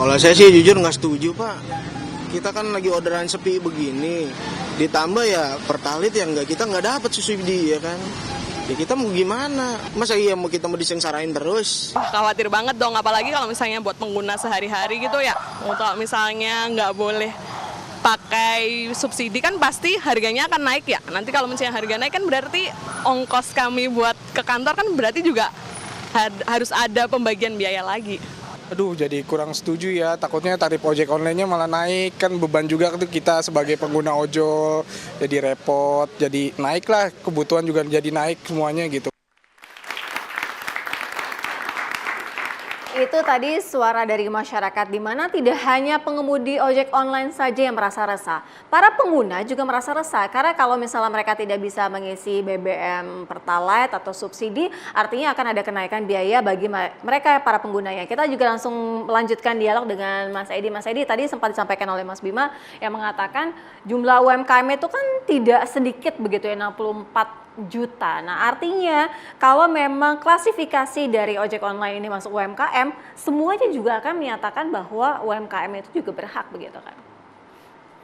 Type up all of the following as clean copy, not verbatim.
Kalau saya sih jujur nggak setuju Pak. Kita kan lagi orderan sepi begini, ditambah ya pertalit yang kita nggak dapat subsidi ya kan. Ya kita mau gimana? Masa iya mau kita mau disengsarain terus? Khawatir banget dong, apalagi kalau misalnya buat pengguna sehari-hari gitu ya. Untuk misalnya nggak boleh pakai subsidi kan pasti harganya akan naik ya. Nanti kalau misalnya harga naik kan berarti ongkos kami buat ke kantor kan berarti juga harus ada pembagian biaya lagi. Aduh, jadi kurang setuju ya. Takutnya tarif ojek online-nya malah naik. Kan beban juga tuh kita sebagai pengguna ojol. Jadi repot, jadi naik lah. Kebutuhan juga jadi naik semuanya gitu. Itu tadi suara dari masyarakat di mana tidak hanya pengemudi ojek online saja yang merasa resah. Para pengguna juga merasa resah karena kalau misalnya mereka tidak bisa mengisi BBM Pertalite atau subsidi, artinya akan ada kenaikan biaya bagi mereka para penggunanya. Kita juga langsung melanjutkan dialog dengan Mas Edi. Mas Edi, tadi sempat disampaikan oleh Mas Bima yang mengatakan jumlah UMKM itu kan tidak sedikit begitu ya, 64 juta. Nah, artinya kalau memang klasifikasi dari ojek online ini masuk UMKM, semuanya juga akan menyatakan bahwa UMKM itu juga berhak begitu kan?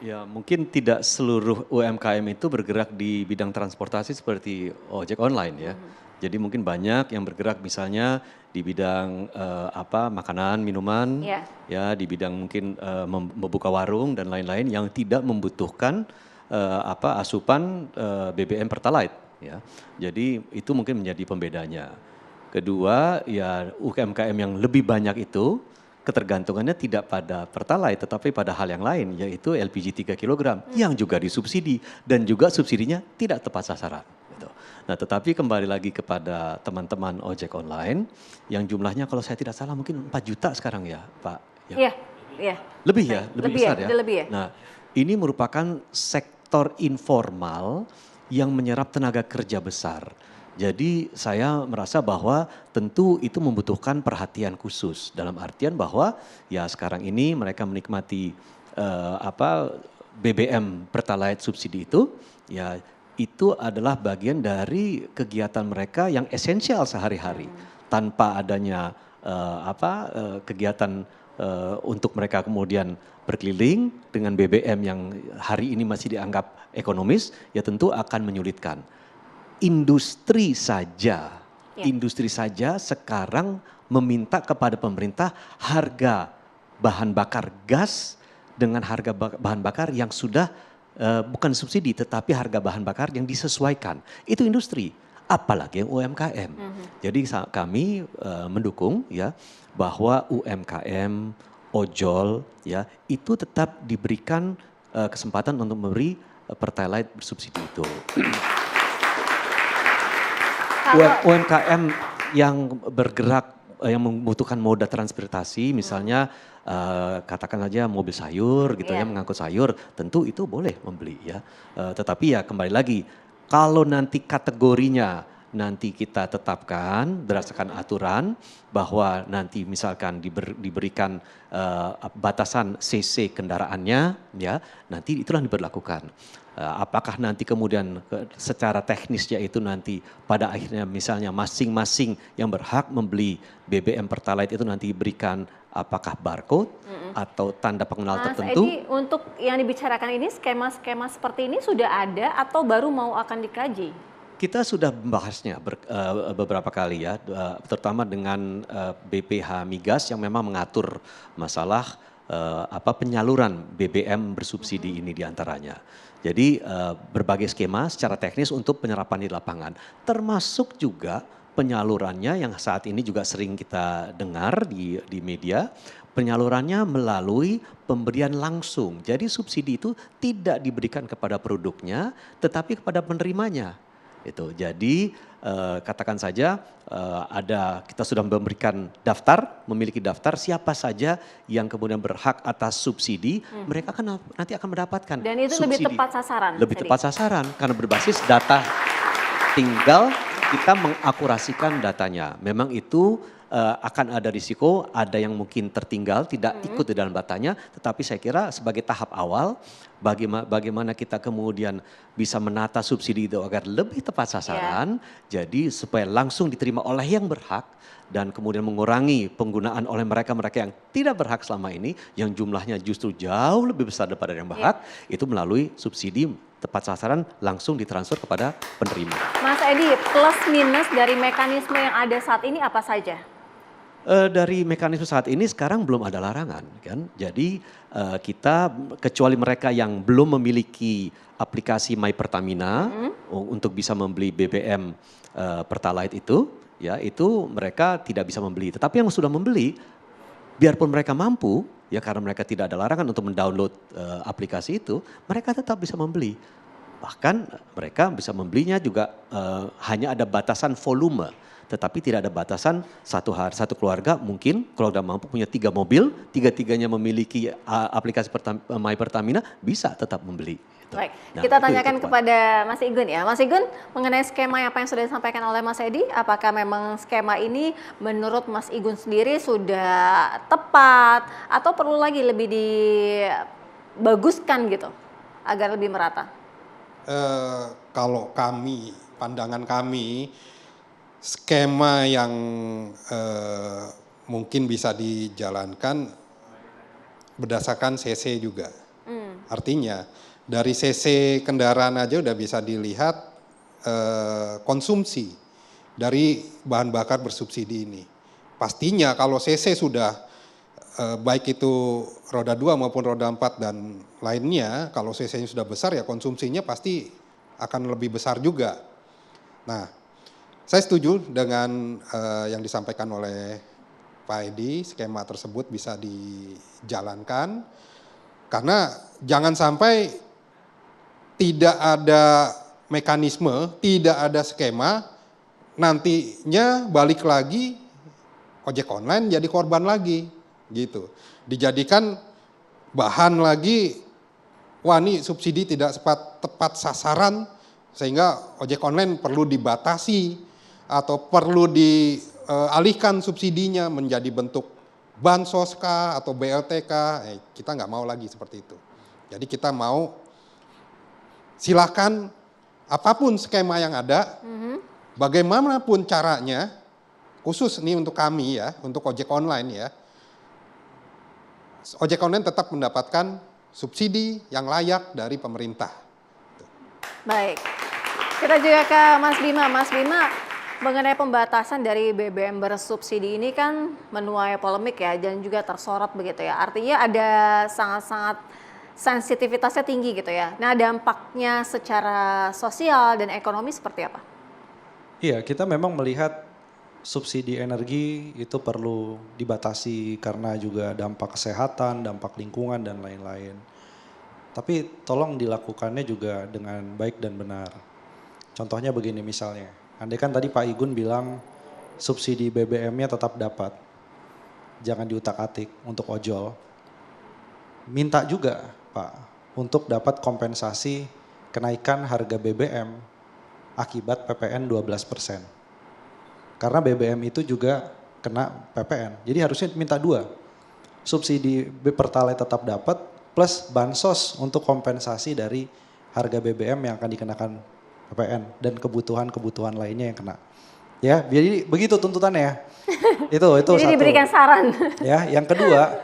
Ya, mungkin tidak seluruh UMKM itu bergerak di bidang transportasi seperti ojek online ya. Jadi mungkin banyak yang bergerak misalnya di bidang makanan, minuman, ya di bidang mungkin membuka warung dan lain-lain yang tidak membutuhkan asupan BBM Pertalite. Ya, jadi itu mungkin menjadi pembedanya. Kedua, ya UMKM yang lebih banyak itu ketergantungannya tidak pada Pertalite tetapi pada hal yang lain yaitu LPG 3 kg yang juga disubsidi dan juga subsidinya tidak tepat sasaran. Gitu. Nah, tetapi kembali lagi kepada teman-teman ojek online yang jumlahnya kalau saya tidak salah mungkin 4 juta sekarang ya, Pak. Iya, iya. Lebih ya, lebih besar ya. Lebih ya. Nah, ini merupakan sektor informal yang menyerap tenaga kerja besar. Jadi saya merasa bahwa tentu itu membutuhkan perhatian khusus dalam artian bahwa ya sekarang ini mereka menikmati BBM Pertalite subsidi itu ya itu adalah bagian dari kegiatan mereka yang esensial sehari-hari. Tanpa adanya kegiatan untuk mereka kemudian berkeliling dengan BBM yang hari ini masih dianggap ekonomis, ya tentu akan menyulitkan. Industri saja sekarang meminta kepada pemerintah harga bahan bakar gas dengan harga bahan bakar yang sudah bukan subsidi tetapi harga bahan bakar yang disesuaikan. Itu industri, apalagi yang UMKM. Jadi kami mendukung ya bahwa UMKM, ojol ya itu tetap diberikan kesempatan untuk memberi Pertalite bersubsidi itu. UMKM yang bergerak yang membutuhkan moda transportasi misalnya katakan aja mobil sayur gitu ya mengangkut sayur tentu itu boleh membeli ya. Tetapi ya kembali lagi kalau nanti kategorinya nanti kita tetapkan berdasarkan aturan bahwa nanti misalkan diberikan batasan CC kendaraannya ya nanti itulah diberlakukan. Apakah nanti kemudian secara teknisnya itu nanti pada akhirnya misalnya masing-masing yang berhak membeli BBM Pertalite itu nanti diberikan apakah barcode atau tanda pengenal tertentu? Edi, untuk yang dibicarakan ini skema-skema seperti ini sudah ada atau baru mau akan dikaji? Kita sudah membahasnya beberapa kali ya, terutama dengan BPH Migas yang memang mengatur masalah penyaluran BBM bersubsidi ini diantaranya. Jadi berbagai skema secara teknis untuk penyerapan di lapangan, termasuk juga penyalurannya yang saat ini juga sering kita dengar di media, penyalurannya melalui pemberian langsung. Jadi subsidi itu tidak diberikan kepada produknya, tetapi kepada penerimanya. Itu. Jadi katakan saja kita sudah memberikan daftar, memiliki daftar siapa saja yang kemudian berhak atas subsidi, mereka kan nanti akan mendapatkan. Dan itu subsidi. lebih tepat sasaran. Lebih tepat sasaran karena berbasis data, tinggal kita mengakurasikan datanya. Memang itu akan ada risiko, ada yang mungkin tertinggal, tidak ikut di dalam datanya. Tetapi saya kira sebagai tahap awal, bagaimana kita kemudian bisa menata subsidi itu agar lebih tepat sasaran, jadi supaya langsung diterima oleh yang berhak dan kemudian mengurangi penggunaan oleh mereka-mereka yang tidak berhak selama ini, yang jumlahnya justru jauh lebih besar daripada yang berhak, itu melalui subsidi tepat sasaran langsung ditransfer kepada penerima. Mas Edi, plus minus dari mekanisme yang ada saat ini apa saja? Dari mekanisme saat ini sekarang belum ada larangan kan. Jadi kita kecuali mereka yang belum memiliki aplikasi My Pertamina untuk bisa membeli BBM Pertalite itu, ya itu mereka tidak bisa membeli. Tetapi yang sudah membeli, biarpun mereka mampu, ya karena mereka tidak ada larangan untuk mendownload aplikasi itu, mereka tetap bisa membeli. Bahkan mereka bisa membelinya juga hanya ada batasan volume. Tetapi tidak ada batasan satu keluarga mungkin kalau udah mampu punya 3 mobil, tiga-tiganya memiliki aplikasi My Pertamina bisa tetap membeli. Gitu. Baik, Nah, kita itu tanyakan kepada Mas Igun ya. Mas Igun, mengenai skema apa yang sudah disampaikan oleh Mas Edi, apakah memang skema ini menurut Mas Igun sendiri sudah tepat atau perlu lagi lebih dibaguskan gitu agar lebih merata? Kalau pandangan kami, skema yang mungkin bisa dijalankan berdasarkan CC juga. Artinya dari CC kendaraan aja udah bisa dilihat konsumsi dari bahan bakar bersubsidi ini. Pastinya kalau CC sudah baik itu roda 2 maupun roda 4 dan lainnya, kalau CC-nya sudah besar ya konsumsinya pasti akan lebih besar juga. Nah, saya setuju dengan yang disampaikan oleh Pak Edi, skema tersebut bisa dijalankan karena jangan sampai tidak ada mekanisme, tidak ada skema, nantinya balik lagi ojek online jadi korban lagi gitu. Dijadikan bahan lagi, wah ini subsidi tidak tepat sasaran sehingga ojek online perlu dibatasi atau perlu dialihkan subsidinya menjadi bentuk bansos kah atau BLT kah, kita nggak mau lagi seperti itu. Jadi kita mau silakan apapun skema yang ada, bagaimanapun caranya, khusus nih untuk kami ya, untuk ojek online ya, ojek online tetap mendapatkan subsidi yang layak dari pemerintah. Baik, kita juga ke Mas Bima. Mas Bima, mengenai pembatasan dari BBM bersubsidi ini kan menuai polemik ya dan juga tersorot begitu ya. Artinya ada sangat-sangat sensitivitasnya tinggi gitu ya. Nah, dampaknya secara sosial dan ekonomi seperti apa? Iya, kita memang melihat subsidi energi itu perlu dibatasi karena juga dampak kesehatan, dampak lingkungan dan lain-lain. Tapi tolong dilakukannya juga dengan baik dan benar. Contohnya begini misalnya. Andai kan tadi Pak Igun bilang subsidi BBM-nya tetap dapat, jangan diutak-atik untuk ojol. Minta juga Pak untuk dapat kompensasi kenaikan harga BBM akibat PPN 12%. Karena BBM itu juga kena PPN, jadi harusnya minta 2. Subsidi Pertalite tetap dapat plus bansos untuk kompensasi dari harga BBM yang akan dikenakan PPN dan kebutuhan-kebutuhan lainnya yang kena. Ya, jadi begitu tuntutannya ya. Itu jadi satu. Diberikan saran. Ya, yang kedua,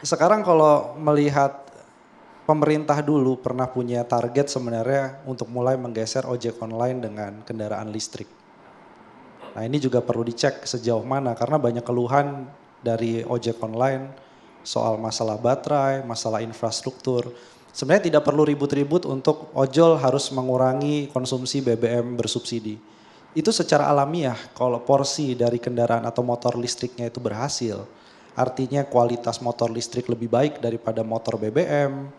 sekarang kalau melihat pemerintah dulu pernah punya target sebenarnya untuk mulai menggeser ojek online dengan kendaraan listrik. Nah, ini juga perlu dicek sejauh mana karena banyak keluhan dari ojek online soal masalah baterai, masalah infrastruktur. Sebenarnya tidak perlu ribut-ribut untuk ojol harus mengurangi konsumsi BBM bersubsidi. Itu secara alamiah kalau porsi dari kendaraan atau motor listriknya itu berhasil. Artinya kualitas motor listrik lebih baik daripada motor BBM.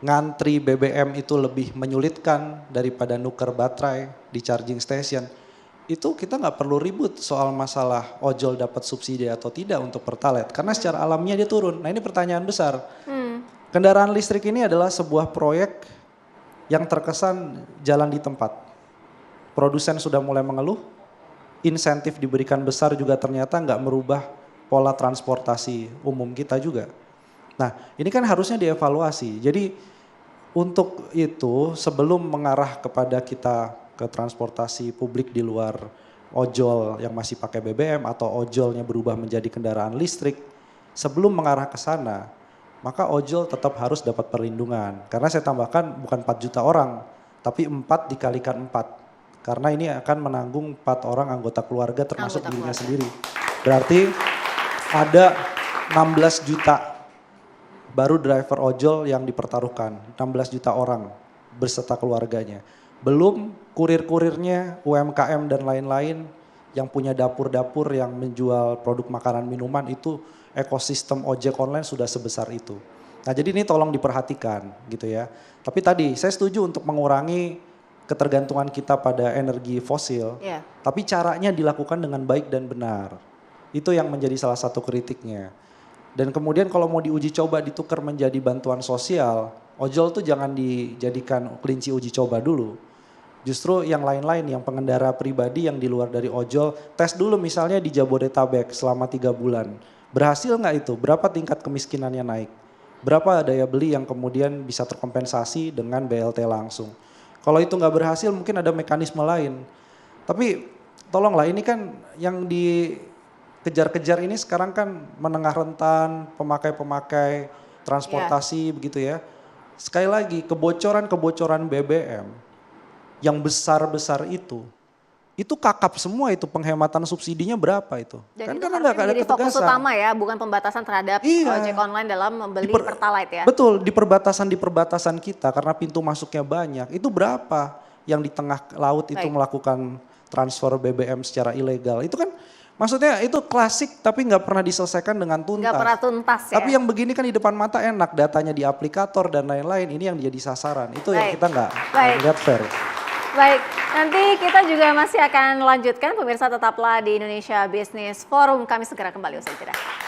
Ngantri BBM itu lebih menyulitkan daripada nuker baterai di charging station. Itu kita nggak perlu ribut soal masalah ojol dapat subsidi atau tidak untuk Pertalite. Karena secara alamiah dia turun. Nah ini pertanyaan besar. Kendaraan listrik ini adalah sebuah proyek yang terkesan jalan di tempat. Produsen sudah mulai mengeluh, insentif diberikan besar juga ternyata nggak merubah pola transportasi umum kita juga. Nah, ini kan harusnya dievaluasi. Jadi untuk itu sebelum mengarah kepada kita ke transportasi publik di luar ojol yang masih pakai BBM atau ojolnya berubah menjadi kendaraan listrik, sebelum mengarah ke sana, maka ojol tetap harus dapat perlindungan. Karena saya tambahkan bukan 4 juta orang, tapi 4 dikalikan 4. Karena ini akan menanggung 4 orang anggota keluarga termasuk dirinya sendiri. Berarti ada 16 juta baru driver ojol yang dipertaruhkan, 16 juta orang beserta keluarganya. Belum kurir-kurirnya, UMKM dan lain-lain yang punya dapur-dapur yang menjual produk makanan minuman, itu ekosistem ojek online sudah sebesar itu. Nah, jadi ini tolong diperhatikan gitu ya. Tapi tadi saya setuju untuk mengurangi ketergantungan kita pada energi fosil. Tapi caranya dilakukan dengan baik dan benar. Itu yang menjadi salah satu kritiknya. Dan kemudian kalau mau diuji coba ditukar menjadi bantuan sosial, ojol tuh jangan dijadikan kelinci uji coba dulu. Justru yang lain-lain, yang pengendara pribadi yang di luar dari ojol, tes dulu misalnya di Jabodetabek selama 3 bulan. Berhasil nggak itu? Berapa tingkat kemiskinannya naik? Berapa daya beli yang kemudian bisa terkompensasi dengan BLT langsung? Kalau itu nggak berhasil mungkin ada mekanisme lain. Tapi tolonglah, ini kan yang dikejar-kejar ini sekarang kan menengah rentan, pemakai-pemakai transportasi begitu ya. Sekali lagi, kebocoran-kebocoran BBM yang besar-besar itu kakap semua itu, penghematan subsidinya berapa itu. Dan kan itu nggak ada jadi fokus ketegasan. utama ya, bukan pembatasan terhadap ojek online dalam membeli Pertalite ya. Betul, di perbatasan kita karena pintu masuknya banyak, itu berapa yang di tengah laut itu melakukan transfer BBM secara ilegal. Itu kan maksudnya itu klasik tapi nggak pernah diselesaikan dengan tuntas. Nggak pernah tuntas ya. Tapi yang begini kan di depan mata enak, datanya di aplikator dan lain-lain, ini yang jadi sasaran. Itu yang kita nggak lihat fair. Baik, nanti kita juga masih akan lanjutkan. Pemirsa tetaplah di Indonesia Business Forum. Kami segera kembali usai jeda.